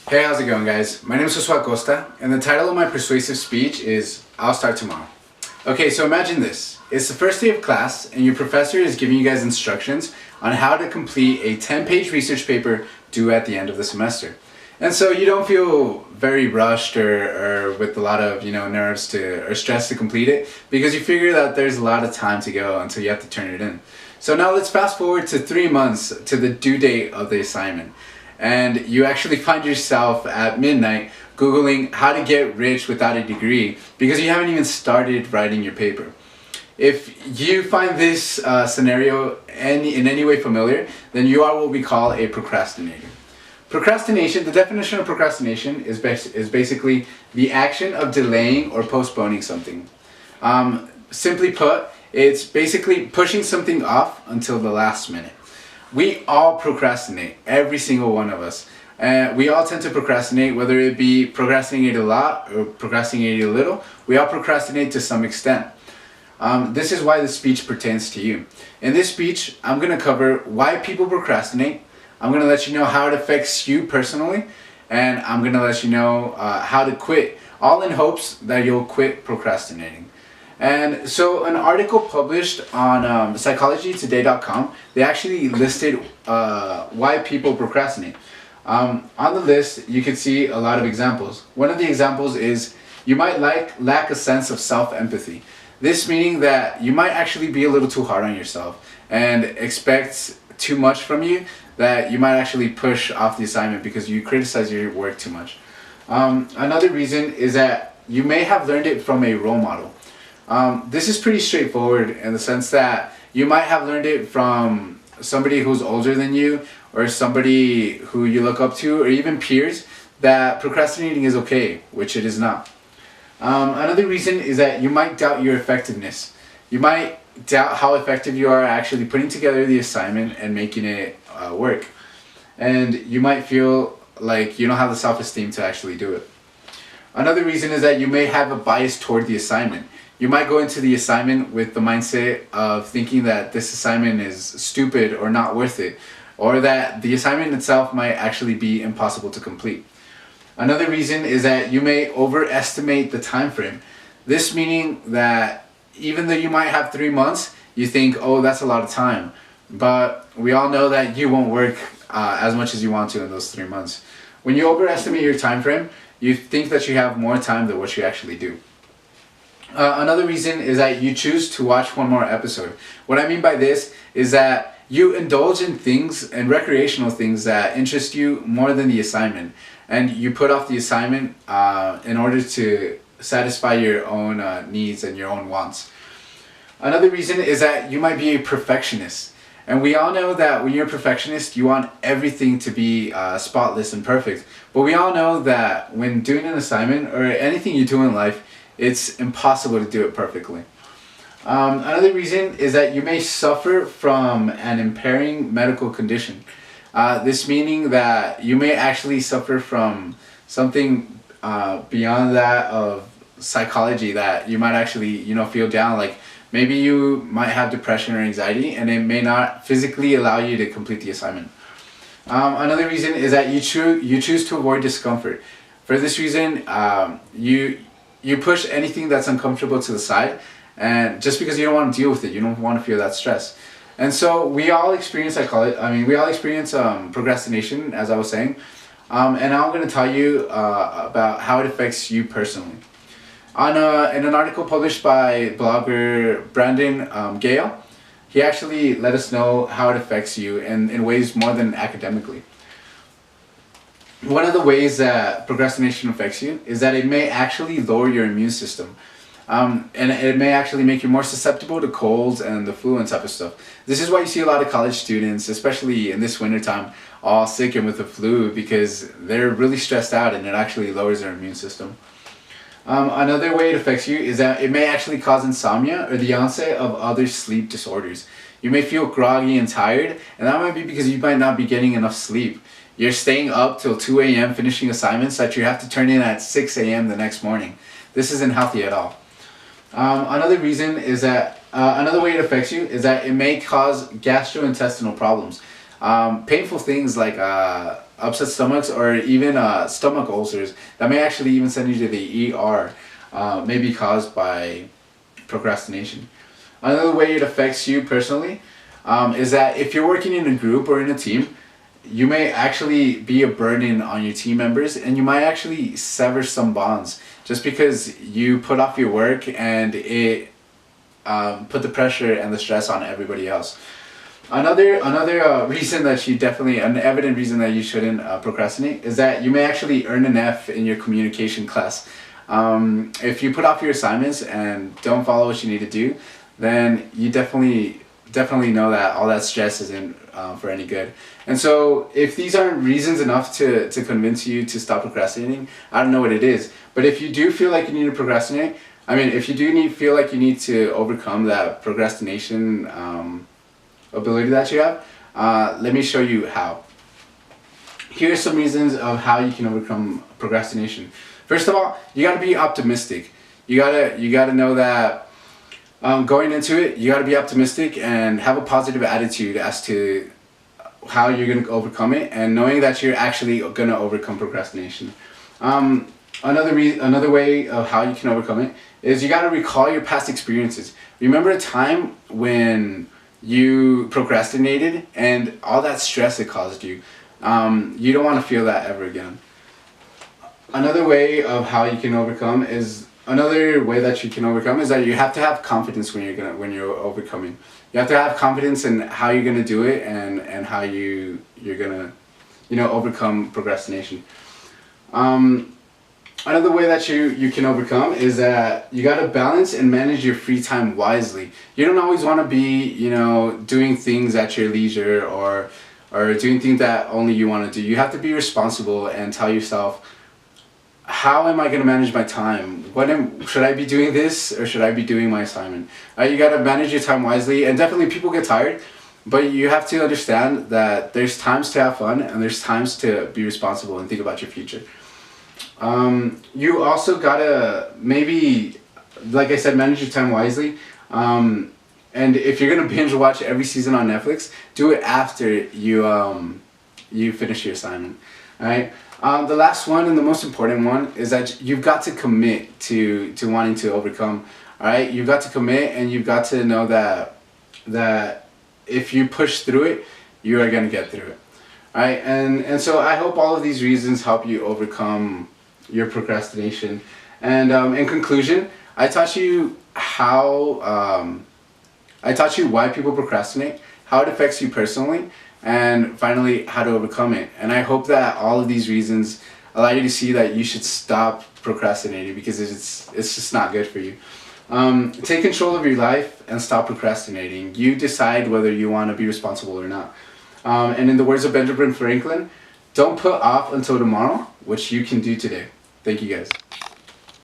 Hey, how's it going, guys? My name is Josué Costa, and the title of my persuasive speech is I'll Start Tomorrow. Okay, so imagine this. It's the first day of class, and your professor is giving you guys instructions on how to complete a 10-page research paper due at the end of the semester. And so you don't feel very rushed or with a lot of nerves or stress to complete it, because you figure that there's a lot of time to go until you have to turn it in. So now let's fast forward to 3 months to the due date of the assignment, and you actually find yourself at midnight Googling how to get rich without a degree because you haven't even started writing your paper. If you find this scenario in any way familiar, then you are what we call a procrastinator. Procrastination, the definition of procrastination is basically the action of delaying or postponing something. Simply put, it's basically pushing something off until the last minute. We all procrastinate, every single one of us. We all tend to procrastinate, whether it be procrastinate a lot or procrastinate a little. We all procrastinate to some extent. This is why this speech pertains to you. In this speech, I'm going to cover why people procrastinate. I'm going to let you know how it affects you personally, and I'm going to let you know how to quit, all in hopes that you'll quit procrastinating. And so an article published on psychologytoday.com, they actually listed why people procrastinate. On the list, you can see a lot of examples. One of the examples is you might lack a sense of self-empathy. This meaning that you might actually be a little too hard on yourself and expect too much from you, that you might actually push off the assignment because you criticize your work too much. Another reason is that you may have learned it from a role model. This is pretty straightforward in the sense that you might have learned it from somebody who's older than you or somebody who you look up to or even peers, that procrastinating is okay, which it is not. Another reason is that you might doubt your effectiveness. You might doubt how effective you are actually putting together the assignment and making it work. And you might feel like you don't have the self-esteem to actually do it. Another reason is that you may have a bias toward the assignment. You might go into the assignment with the mindset of thinking that this assignment is stupid or not worth it, or that the assignment itself might actually be impossible to complete. Another reason is that you may overestimate the time frame. This meaning that even though you might have 3 months, you think, oh, that's a lot of time. But we all know that you won't work as much as you want to in those 3 months. When you overestimate your time frame, you think that you have more time than what you actually do. Another reason is that you choose to watch one more episode. What I mean by this is that you indulge in things and recreational things that interest you more than the assignment, and you put off the assignment in order to satisfy your own needs and your own wants. Another reason is that you might be a perfectionist. And we all know that when you're a perfectionist, you want everything to be spotless and perfect. But we all know that when doing an assignment or anything you do in life, it's impossible to do it perfectly. Another reason is that you may suffer from an impairing medical condition. This meaning that you may actually suffer from something beyond that of psychology, that you might actually feel down, like maybe you might have depression or anxiety, and it may not physically allow you to complete the assignment. Another reason is that you choose to avoid discomfort. For this reason, you push anything that's uncomfortable to the side, and just because you don't want to deal with it, you don't want to feel that stress. And so we all experience procrastination, as I was saying. And now I'm going to tell you about how it affects you personally. In an article published by blogger Brandon Gale, he actually let us know how it affects you in ways more than academically. One of the ways that procrastination affects you is that it may actually lower your immune system. And it may actually make you more susceptible to colds and the flu and type of stuff. This is why you see a lot of college students, especially in this winter time, all sick and with the flu, because they're really stressed out and it actually lowers their immune system. Another way it affects you is that it may actually cause insomnia or the onset of other sleep disorders. You may feel groggy and tired, and that might be because you might not be getting enough sleep. You're staying up till 2 a.m. finishing assignments that you have to turn in at 6 a.m. the next morning. This isn't healthy at all. Another reason is that another way it affects you is that it may cause gastrointestinal problems. Painful things like upset stomachs or even stomach ulcers that may actually even send you to the ER, may be caused by procrastination. Another way it affects you personally is that if you're working in a group or in a team, you may actually be a burden on your team members, and you might actually sever some bonds just because you put off your work and it put the pressure and the stress on everybody else. Another reason that you definitely, an evident reason that you shouldn't procrastinate is that you may actually earn an F in your communication class. If you put off your assignments and don't follow what you need to do, then you definitely know that all that stress isn't for any good. And so if these aren't reasons enough to convince you to stop procrastinating, I don't know what it is. But if you do feel like you need to procrastinate, if you do feel like you need to overcome that procrastination ability that you have, let me show you how. Here are some reasons of how you can overcome procrastination. First of all, you gotta be optimistic. You gotta know that going into it, you gotta be optimistic and have a positive attitude as to how you're gonna overcome it, and knowing that you're actually gonna overcome procrastination. Another way of how you can overcome it is you gotta recall your past experiences. Remember a time when you procrastinated and all that stress it caused you. You don't want to feel that ever again. Another way that you can overcome is that you have to have confidence when you're overcoming. You have to have confidence in how you're gonna do it and how you're gonna overcome procrastination. Another way that you can overcome is that you gotta balance and manage your free time wisely. You don't always want to be, doing things at your leisure or doing things that only you want to do. You have to be responsible and tell yourself, how am I going to manage my time? Should I be doing this or should I be doing my assignment? You gotta manage your time wisely, and definitely people get tired, but you have to understand that there's times to have fun and there's times to be responsible and think about your future. You also gotta maybe, like I said, manage your time wisely. And if you're gonna binge watch every season on Netflix, do it after you finish your assignment. Alright? The last one and the most important one is that you've got to commit to wanting to overcome. Alright? You've got to commit, and you've got to know that if you push through it, you are gonna get through it. Alright? And so I hope all of these reasons help you overcome your procrastination. And in conclusion, I taught you why people procrastinate, how it affects you personally, and finally how to overcome it. And I hope that all of these reasons allow you to see that you should stop procrastinating, because it's just not good for you. Take control of your life and stop procrastinating. You decide whether you want to be responsible or not. And in the words of Benjamin Franklin, don't put off until tomorrow what you can do today. Thank you guys.